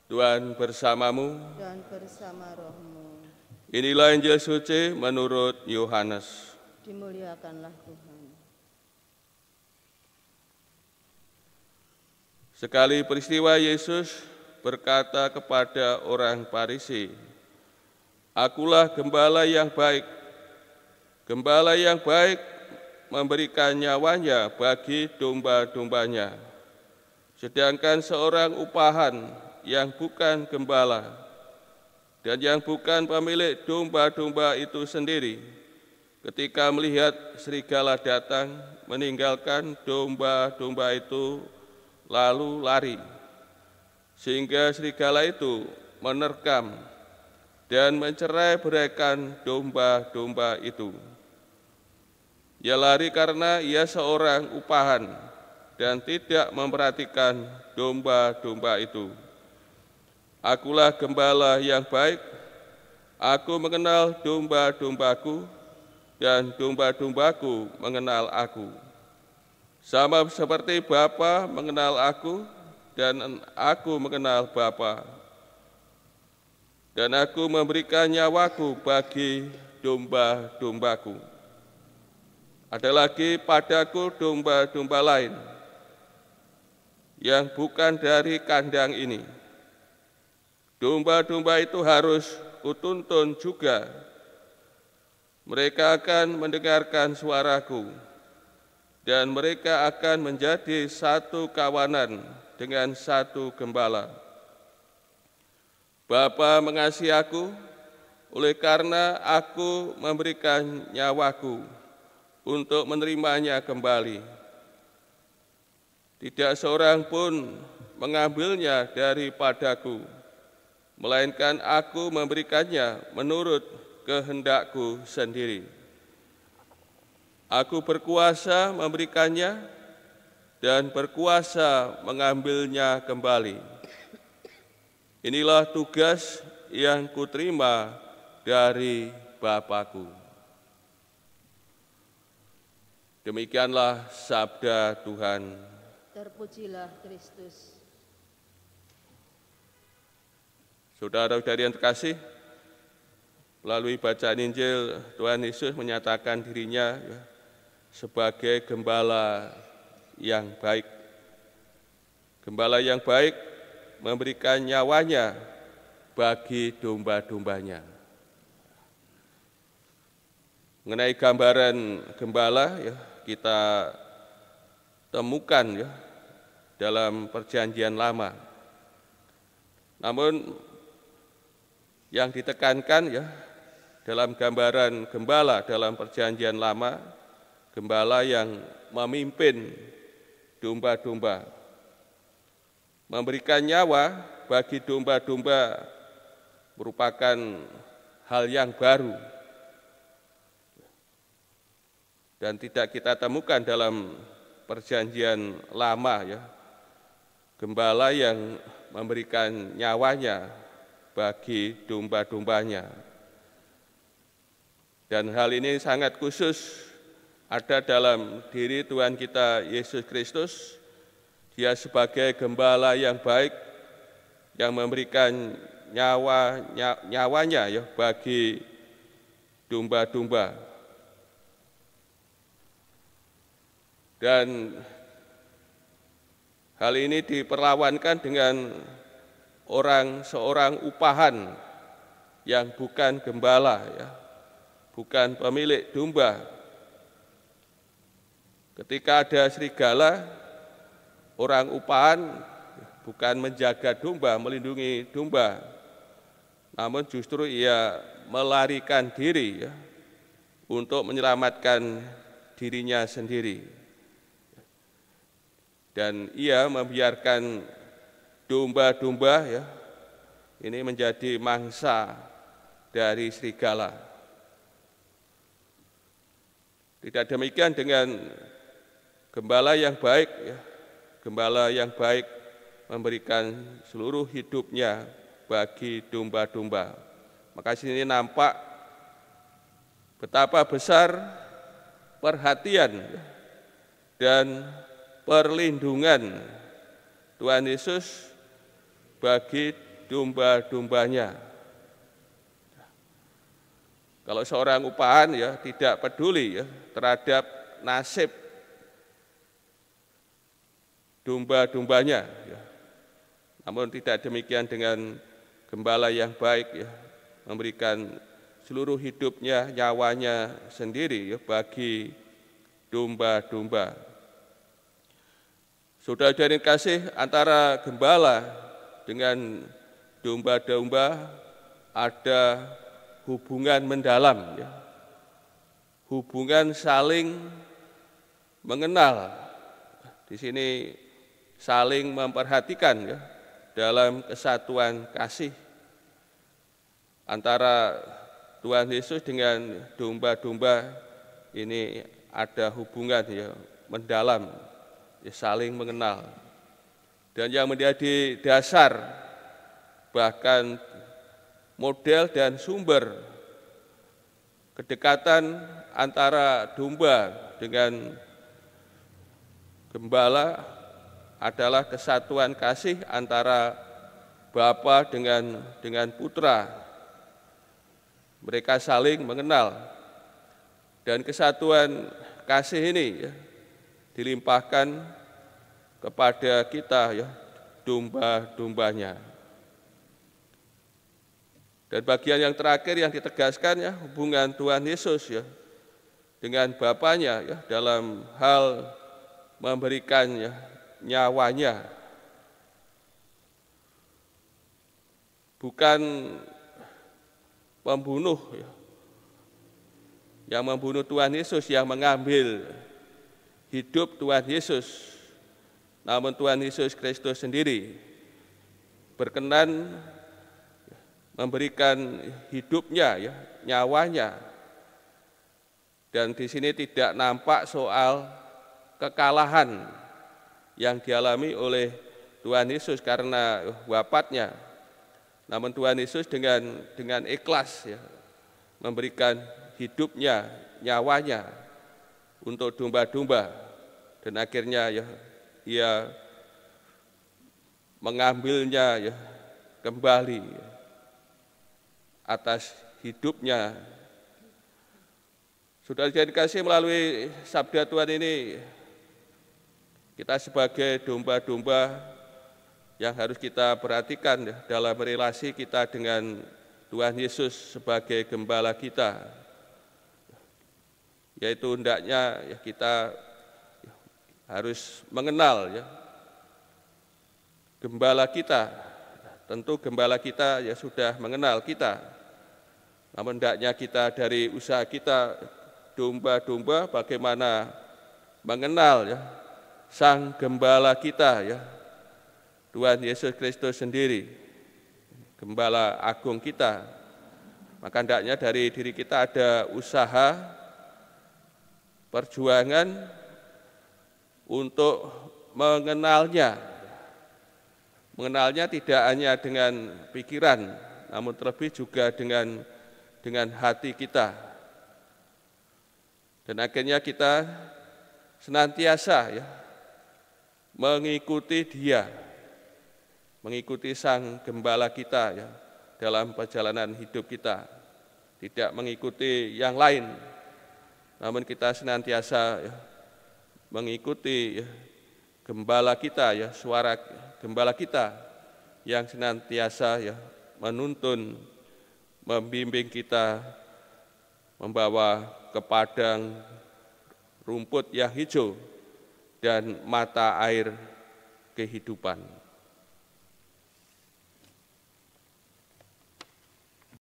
Tuhan bersamamu. Dan bersama rohmu. Inilah Injil suci menurut Yohanes. Dimuliakanlah Tuhan. Sekali peristiwa Yesus berkata kepada orang Farisi, "Akulah gembala yang baik. Gembala yang baik memberikan nyawanya bagi domba-dombanya. Sedangkan seorang upahan yang bukan gembala dan yang bukan pemilik domba-domba itu sendiri, ketika melihat serigala datang, meninggalkan domba-domba itu lalu lari, sehingga serigala itu menerkam dan mencerai-beraikan domba-domba itu. Ia lari karena ia seorang upahan dan tidak memperhatikan domba-domba itu. Akulah gembala yang baik, aku mengenal domba-dombaku, dan domba-dombaku mengenal aku. Sama seperti Bapa mengenal aku, dan aku mengenal Bapa. Dan aku memberikan nyawaku bagi domba-dombaku. Ada lagi padaku domba-domba lain yang bukan dari kandang ini. Domba-domba itu harus kutuntun juga. Mereka akan mendengarkan suaraku, dan mereka akan menjadi satu kawanan dengan satu gembala. Bapa mengasihi aku, oleh karena aku memberikan nyawaku untuk menerimanya kembali. Tidak seorang pun mengambilnya daripadaku, melainkan aku memberikannya menurut kehendakku sendiri. Aku berkuasa memberikannya dan berkuasa mengambilnya kembali. Inilah tugas yang kuterima dari Bapa-Ku." Demikianlah sabda Tuhan. Terpujilah Kristus. Saudara-saudari yang terkasih, melalui bacaan Injil, Tuhan Yesus menyatakan dirinya sebagai gembala yang baik. Gembala yang baik memberikan nyawanya bagi domba-dombanya. Mengenai gambaran gembala, kita temukan dalam Perjanjian Lama. Namun yang ditekankan dalam gambaran gembala dalam Perjanjian Lama, gembala yang memimpin domba-domba, memberikan nyawa bagi domba-domba merupakan hal yang baru dan tidak kita temukan dalam Perjanjian Lama, gembala yang memberikan nyawanya bagi domba-dombanya. Dan hal ini sangat khusus ada dalam diri Tuhan kita Yesus Kristus. Dia sebagai gembala yang baik yang memberikan nyawanya bagi domba-domba. Dan hal ini diperlawankan dengan seorang upahan yang bukan gembala, bukan pemilik domba. Ketika ada serigala, orang upahan bukan menjaga domba, melindungi domba, namun justru ia melarikan diri untuk menyelamatkan dirinya sendiri. Dan ia membiarkan domba-domba ini menjadi mangsa dari serigala. Tidak demikian dengan gembala yang baik. Gembala yang baik memberikan seluruh hidupnya bagi domba-domba. Maka sini nampak betapa besar perhatian dan perlindungan Tuhan Yesus bagi domba-dombanya. Kalau seorang upahan ya tidak peduli ya terhadap nasib domba-dombanya ya. Namun tidak demikian dengan gembala yang baik ya, memberikan seluruh hidupnya, nyawanya sendiri ya bagi domba-domba. Saudara-saudari kasih, antara gembala dengan domba-domba ada hubungan mendalam ya. Hubungan saling mengenal. Di sini saling memperhatikan ya dalam kesatuan kasih antara Tuhan Yesus dengan domba-domba. Ini ada hubungan ya mendalam, ya, saling mengenal. Dan yang menjadi dasar bahkan model dan sumber kedekatan antara domba dengan gembala adalah kesatuan kasih antara Bapa dengan Putra. Mereka saling mengenal, dan kesatuan kasih ini ya, dilimpahkan kepada kita ya domba-dombanya. Dan bagian yang terakhir yang ditegaskan ya hubungan Tuhan Yesus ya dengan Bapanya ya dalam hal memberikan ya nyawanya. Bukan pembunuh ya, yang membunuh Tuhan Yesus, yang mengambil hidup Tuhan Yesus, namun Tuhan Yesus Kristus sendiri berkenan memberikan hidupnya ya, nyawanya. Dan di sini tidak nampak soal kekalahan yang dialami oleh Tuhan Yesus karena wafatnya. Namun Tuhan Yesus dengan ikhlas ya, memberikan hidupnya, nyawanya untuk domba-domba, dan akhirnya ya ia mengambilnya ya kembali ya, atas hidupnya. Sudah dikasih melalui sabda Tuhan ini, kita sebagai domba-domba yang harus kita perhatikan ya, dalam relasi kita dengan Tuhan Yesus sebagai gembala kita, yaitu hendaknya ya, kita harus mengenal ya gembala kita. Tentu gembala kita ya sudah mengenal kita, namun hendaknya kita dari usaha kita domba-domba bagaimana mengenal ya Sang Gembala kita ya, Tuhan Yesus Kristus sendiri, Gembala Agung kita. Maka hendaknya dari diri kita ada usaha, perjuangan untuk mengenalnya. Mengenalnya tidak hanya dengan pikiran, namun terlebih juga dengan hati kita. Dan akhirnya kita senantiasa ya mengikuti Dia, mengikuti Sang Gembala kita ya dalam perjalanan hidup kita, tidak mengikuti yang lain, namun kita senantiasa ya mengikuti ya Gembala kita ya, suara Gembala kita yang senantiasa ya menuntun, membimbing kita, membawa ke padang rumput yang hijau dan mata air kehidupan.